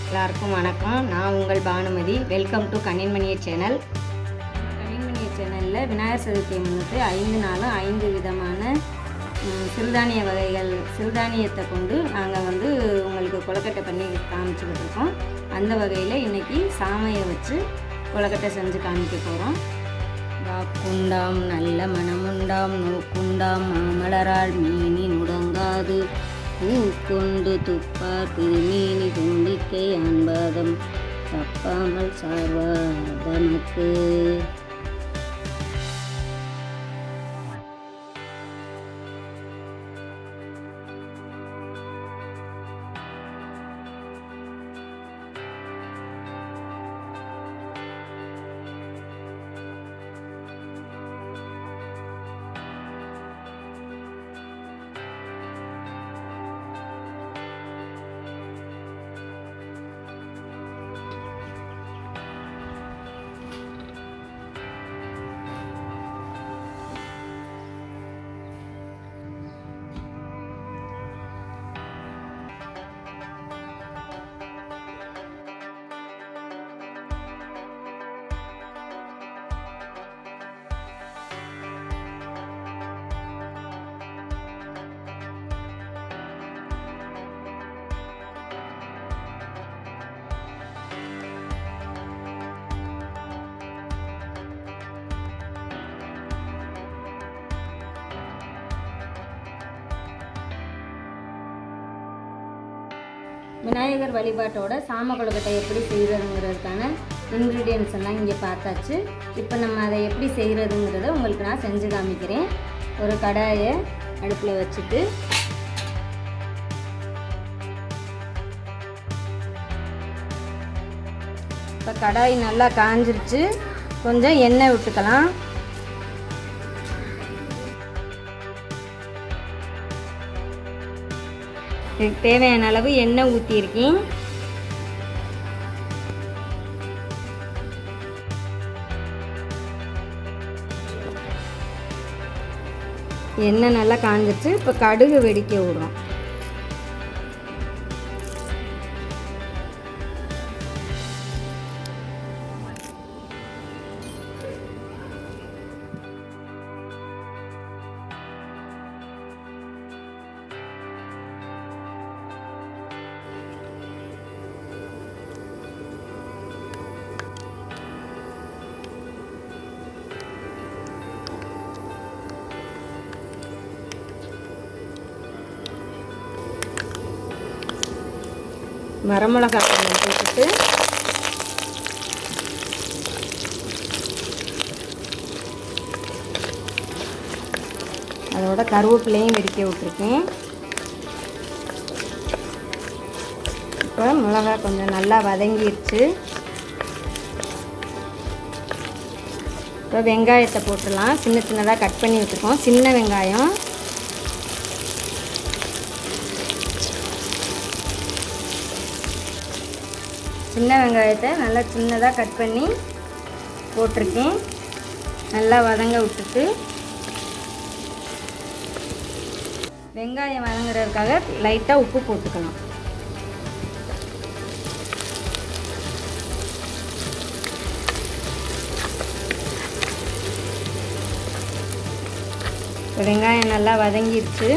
எல்லாருக்கும் வணக்கம். நான் உங்கள் பானுமதி. வெல்கம் டு கண்ணின்மணிய சேனல். கண்ணின்மணிய சேனலில் விநாயகர் சதுர்த்தியை முன்னிட்டு 5 நாளும் 5 விதமான சிறுதானிய வகைகள் சிறுதானியத்தை கொண்டு நாங்கள் உங்களுக்கு கொலக்கட்டை பண்ணி காமிச்சுக்கிட்டு இருக்கோம். அந்த வகையில் இன்றைக்கி சாமையை வச்சு கொலக்கட்டை செஞ்சு காமிக்க போகிறோம். வாக்குண்டாம் நல்ல மனமுண்டாம் நோக்குண்டாம் மாமலரால் மீனி நுடங்காது பூக்கொண்டு துப்பார் திருமீனி தும்பிக்கை அன்பதம் தப்பாமல் சார்வாதமக்கு. விநாயகர் வழிபாட்டோட சாம கொழுக்கட்டை எப்படி செய்கிறதுங்கிறதுக்கான இன்க்ரீடியன்ட்ஸ் எல்லாம் இங்கே பார்த்தாச்சு. இப்போ நம்ம அதை எப்படி செய்கிறதுங்கிறத உங்களுக்கு நான் செஞ்சு காமிக்கிறேன். ஒரு கடாயை அடுப்பில் வச்சுட்டு இப்போ கடாய் நல்லா காஞ்சிருச்சு. கொஞ்சம் எண்ணெய் விட்டுக்கலாம். இதுக்கு தேவையான அளவு எண்ணெய் ஊற்றியிருக்கேன். எண்ணெய் நல்லா காஞ்சிச்சு. இப்போ கடுகு வெடிக்க விடுறோம். வரமிளகாய் கொஞ்சம் போட்டுட்டு அதோட கருவேப்பிலையும் வெடிக்க விட்டுருக்கேன். இப்போ மிளகாய் கொஞ்சம் நல்லா வதங்கிடுச்சு. இப்போ வெங்காயத்தை போட்டுடலாம். சின்ன சின்னதாக கட் பண்ணி வச்சுருக்கோம். சின்ன வெங்காயம் சின்ன வெங்காயத்தை நல்லா சின்னதாக கட் பண்ணி போட்டிருக்கேன். நல்லா வதங்க விட்டுட்டு வெங்காயம் வதங்குறதுக்காக லைட்டாக உப்பு போட்டுக்கலாம். வெங்காயம் நல்லா வதங்கிடுச்சு.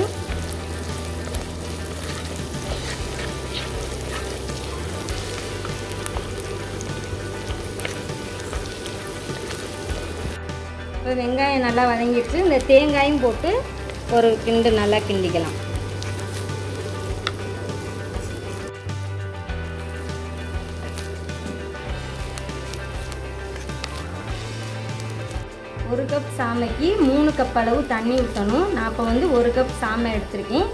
இப்போ வெங்காயம் நல்லா வதங்கிடுச்சு. இந்த தேங்காயும் போட்டு ஒரு கிண்டு நல்லா கிண்டிக்கலாம். ஒரு கப் சாமைக்கு 3 கப் அளவு தண்ணி ஊற்றணும். நான் இப்போ 1 கப் சாமை எடுத்திருக்கேன்.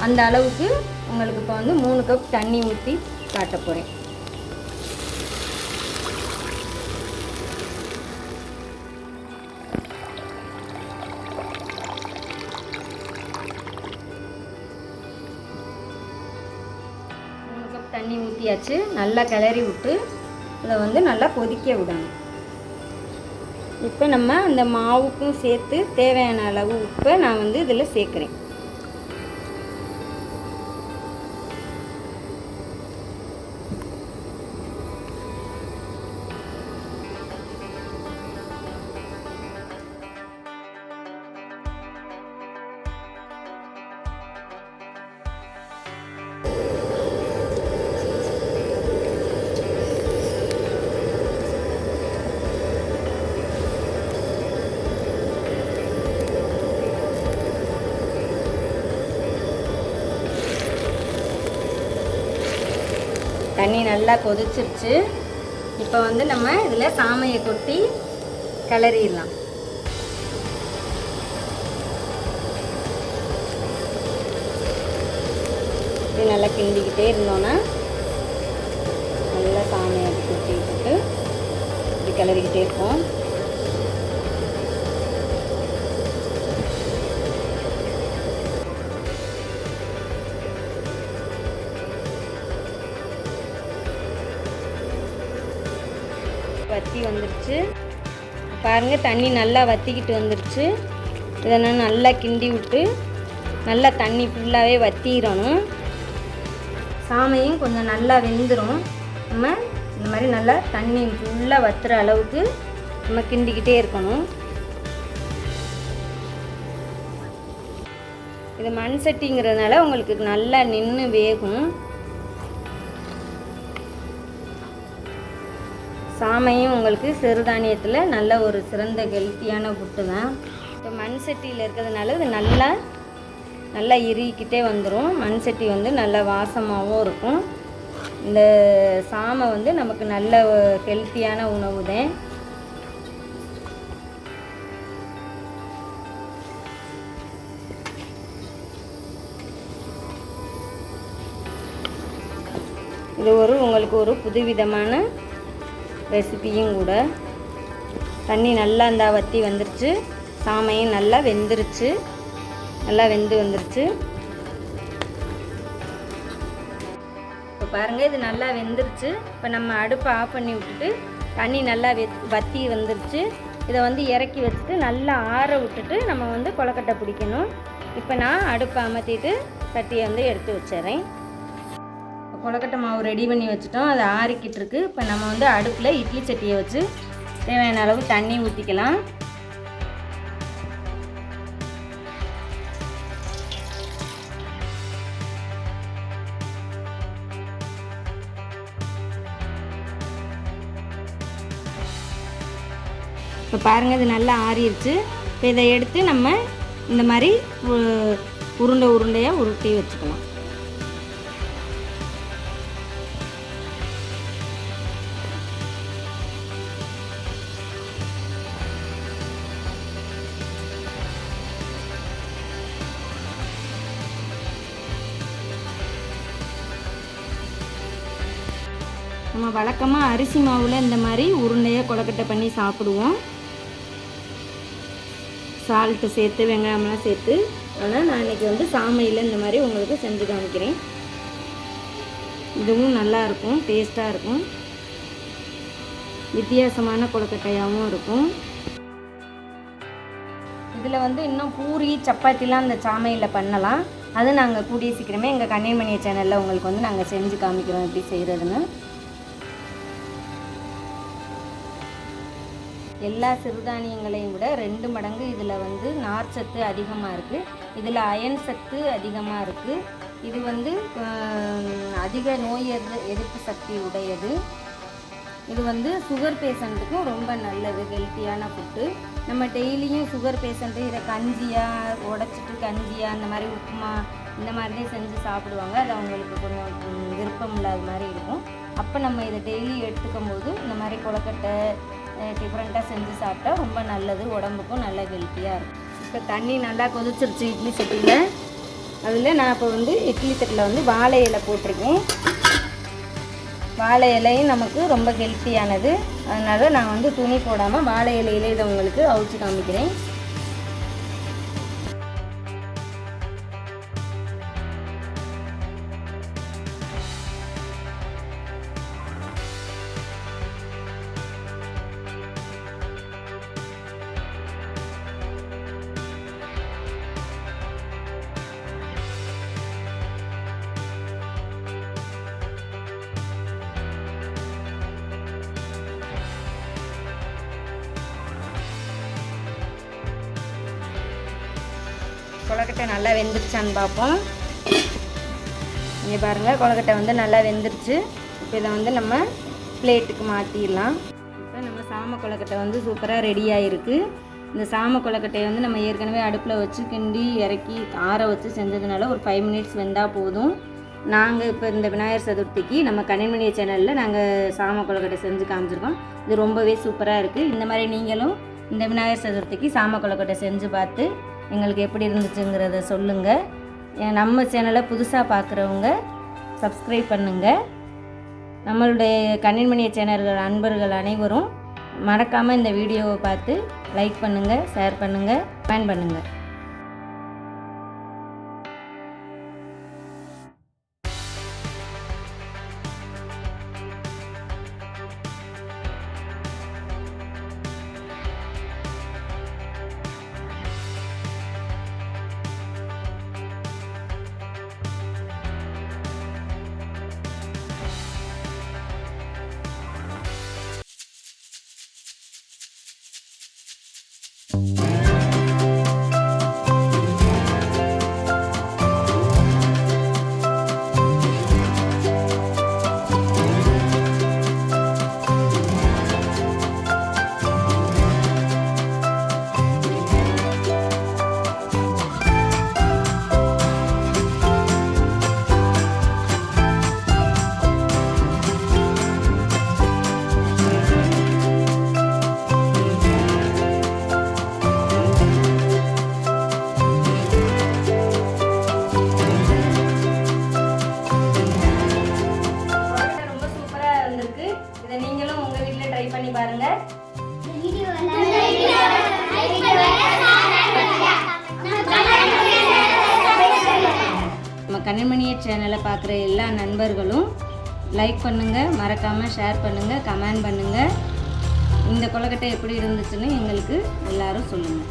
அந்த அளவுக்கு உங்களுக்கு இப்போ 3 கப் தண்ணி ஊற்றி காட்ட போகிறேன். தண்ணி ஊற்றியாச்சு. நல்லா கிளறி விட்டு இதை நல்லா கொதிக்க விடணும். இப்போ நம்ம அந்த மாவுக்கும் சேர்த்து தேவையான அளவு உப்பை நான் இதில் சேர்க்குறேன். தண்ணி நல்லா கொதிச்சிருச்சு. இப்போ வந்து நம்ம இதில் சாமையை கொட்டி கிளறிடலாம். இது நல்லா கிண்டிக்கிட்டே இருந்தோன்னா நல்லா சாமையை கொட்டி விட்டுட்டு இப்படி கிளறிக்கிட்டே இருப்போம். வத்தி வந்துருச்சு பாருங்கள், தண்ணி நல்லா வற்றிக்கிட்டு வந்துருச்சு. இதை நான் நல்லா கிண்டி விட்டு நல்லா தண்ணி ஃபுல்லாகவே வற்றிடணும். சாமையும் கொஞ்சம் நல்லா வெந்துடும். நம்ம இந்த மாதிரி நல்லா தண்ணி ஃபுல்லாக வற்றுற அளவுக்கு நம்ம கிண்டிக்கிட்டே இருக்கணும். இது மண் சட்டிங்கிறதுனால உங்களுக்கு நல்லா நின்று வேகும். சாமையும் உங்களுக்கு சிறுதானியத்தில் நல்ல ஒரு சிறந்த ஹெல்த்தியான புட்டு தான். இப்போ மண் சட்டியில் இருக்கிறதுனால இது நல்லா இறுகிக்கிட்டே வந்துடும். மண் சட்டி வந்து நல்ல வாசமாகவும் இருக்கும். இந்த சாமை வந்து நமக்கு நல்ல ஹெல்த்தியான உணவு தான். இது உங்களுக்கு ஒரு புதுவிதமான ரெசிபியும் கூட. தண்ணி நல்லா வற்றி வந்துருச்சு. சாமையும் நல்லா வெந்துருச்சு, நல்லா வெந்து வந்துருச்சு. இப்போ பாருங்கள், இது நல்லா வெந்துருச்சு. இப்போ நம்ம அடுப்பை ஆஃப் பண்ணி விட்டுட்டு தண்ணி நல்லா வற்றி வந்துருச்சு. இதை வந்து இறக்கி வச்சுட்டு நல்லா ஆற விட்டுட்டு நம்ம வந்து கொலக்கட்டை பிடிக்கணும். இப்போ நான் அடுப்பை அமர்த்திட்டு சட்டியை வந்து எடுத்து வச்சிட்றேன். கொலக்கட்டை மாவு ரெடி பண்ணி வச்சுட்டோம். அது ஆறிக்கிட்டு இருக்கு. இப்போ நம்ம வந்து அடுப்பில் இட்லி சட்டியை வச்சு தேவையான அளவு தண்ணி ஊற்றிக்கலாம். இப்போ பாருங்கள், இது நல்லா ஆறிடுச்சு. இப்போ இதை எடுத்து நம்ம இந்த மாதிரி உருண்டையாக உருட்டி வச்சுக்கலாம். நம்ம வழக்கமாக அரிசி மாவில் இந்த மாதிரி உருண்டையாக கொலக்கட்டை பண்ணி சாப்பிடுவோம், சால்ட்டு சேர்த்து வெங்காயம்லாம் சேர்த்து. ஆனால் நான் இன்றைக்கி வந்து சாமையில் இந்த மாதிரி உங்களுக்கு செஞ்சு காமிக்கிறேன். இதுவும் நல்லாயிருக்கும், டேஸ்ட்டாக இருக்கும், வித்தியாசமான கொலக்கட்டையாகவும் இருக்கும். இதில் வந்து இன்னும் பூரி சப்பாத்திலாம் அந்த சாமையில் பண்ணலாம். அது நாங்கள் கூடிய சீக்கிரமே எங்கள் கன்னிமணிய சேனலில் உங்களுக்கு வந்து நாங்கள் செஞ்சு காமிக்கிறோம் எப்படி செய்கிறதுன்னு. எல்லா சிறுதானியங்களையும் விட 2 மடங்கு இதில் வந்து நார்ச்சத்து அதிகமாக இருக்குது. இதில் அயன் சத்து அதிகமாக இருக்குது. இது வந்து அதிக நோய் எதிர்ப்பு சக்தி உடையது. இது வந்து சுகர் பேஷண்ட்டுக்கும் ரொம்ப நல்லது, ஹெல்த்தியான ஃபுட்டு. நம்ம டெய்லியும் சுகர் பேஷண்ட்டு இதை கஞ்சியாக உடச்சிட்டு கஞ்சியாக அந்த மாதிரி உப்புமா இந்த மாதிரி தான் செஞ்சு சாப்பிடுவாங்க. அது அவங்களுக்கு கொஞ்சம் விருப்பம் இல்லாத மாதிரி இருக்கும். அப்போ நம்ம இதை டெய்லி எடுத்துக்கும் போது இந்த மாதிரி கொலக்கட்டை டிஃப்ரெண்ட்டாக செஞ்சு சாப்பிட்டா ரொம்ப நல்லது, உடம்புக்கும் நல்ல ஹெல்த்தியாக இருக்கும். இப்போ தண்ணி நல்லா கொதிச்சிருச்சு இட்லி சட்டியில். அதில் நான் இப்போ வந்து இட்லி தட்டில் வந்து வாழை இலை போட்டிருக்கேன். வாழை இலையும் நமக்கு ரொம்ப ஹெல்த்தியானது. அதனால் நான் வந்து துணி போடாமல் வாழை இலையிலே இதை உங்களுக்கு அவிச்சு காமிக்கிறேன். கொலக்கட்டை நல்லா வெந்துருச்சான்னு பார்ப்போம். இங்கே பாருங்கள், கொலக்கட்டை வந்து நல்லா வெந்துருச்சு. இப்போ இதை வந்து நம்ம பிளேட்டுக்கு மாற்றிடலாம். இப்போ நம்ம சாமை கொலக்கட்டை வந்து சூப்பராக ரெடியாக இருக்குது. இந்த சாமை கொலக்கட்டையை வந்து நம்ம ஏற்கனவே அடுப்பில் வச்சு கிண்டி இறக்கி ஆற வச்சு செஞ்சதுனால ஒரு 5 மினிட்ஸ் வெந்தால் போதும். நாங்கள் இப்போ இந்த விநாயகர் சதுர்த்திக்கு நம்ம கனிமணி சேனலில் நாங்கள் சாமை கொழுக்கட்டை செஞ்சு காமிச்சிருக்கோம். இது ரொம்பவே சூப்பராக இருக்குது. இந்த மாதிரி நீங்களும் இந்த விநாயகர் சதுர்த்திக்கு சாமை கொழுக்கட்டை செஞ்சு பார்த்து எங்களுக்கு எப்படி இருந்துச்சுங்கிறத சொல்லுங்கள். நம்ம சேனலை புதுசாக பார்க்குறவங்க சப்ஸ்கிரைப் பண்ணுங்கள். நம்மளுடைய கனிமணி சேனல்கள் அன்பர்கள் அனைவரும் மறக்காமல் இந்த வீடியோவை பார்த்து லைக் பண்ணுங்கள், ஷேர் பண்ணுங்கள், கமெண்ட் பண்ணுங்கள். நீங்களும் உங்க வீட்ல ட்ரை பண்ணி பாருங்க. நம்ம கனிமணிய சேனலை பார்க்குற எல்லா நண்பர்களும் லைக் பண்ணுங்க, மறக்காம ஷேர் பண்ணுங்க, கமெண்ட் பண்ணுங்க. இந்த கொழுக்கட்டை எப்படி இருந்துச்சுன்னு எங்களுக்கு எல்லாரும் சொல்லுங்க.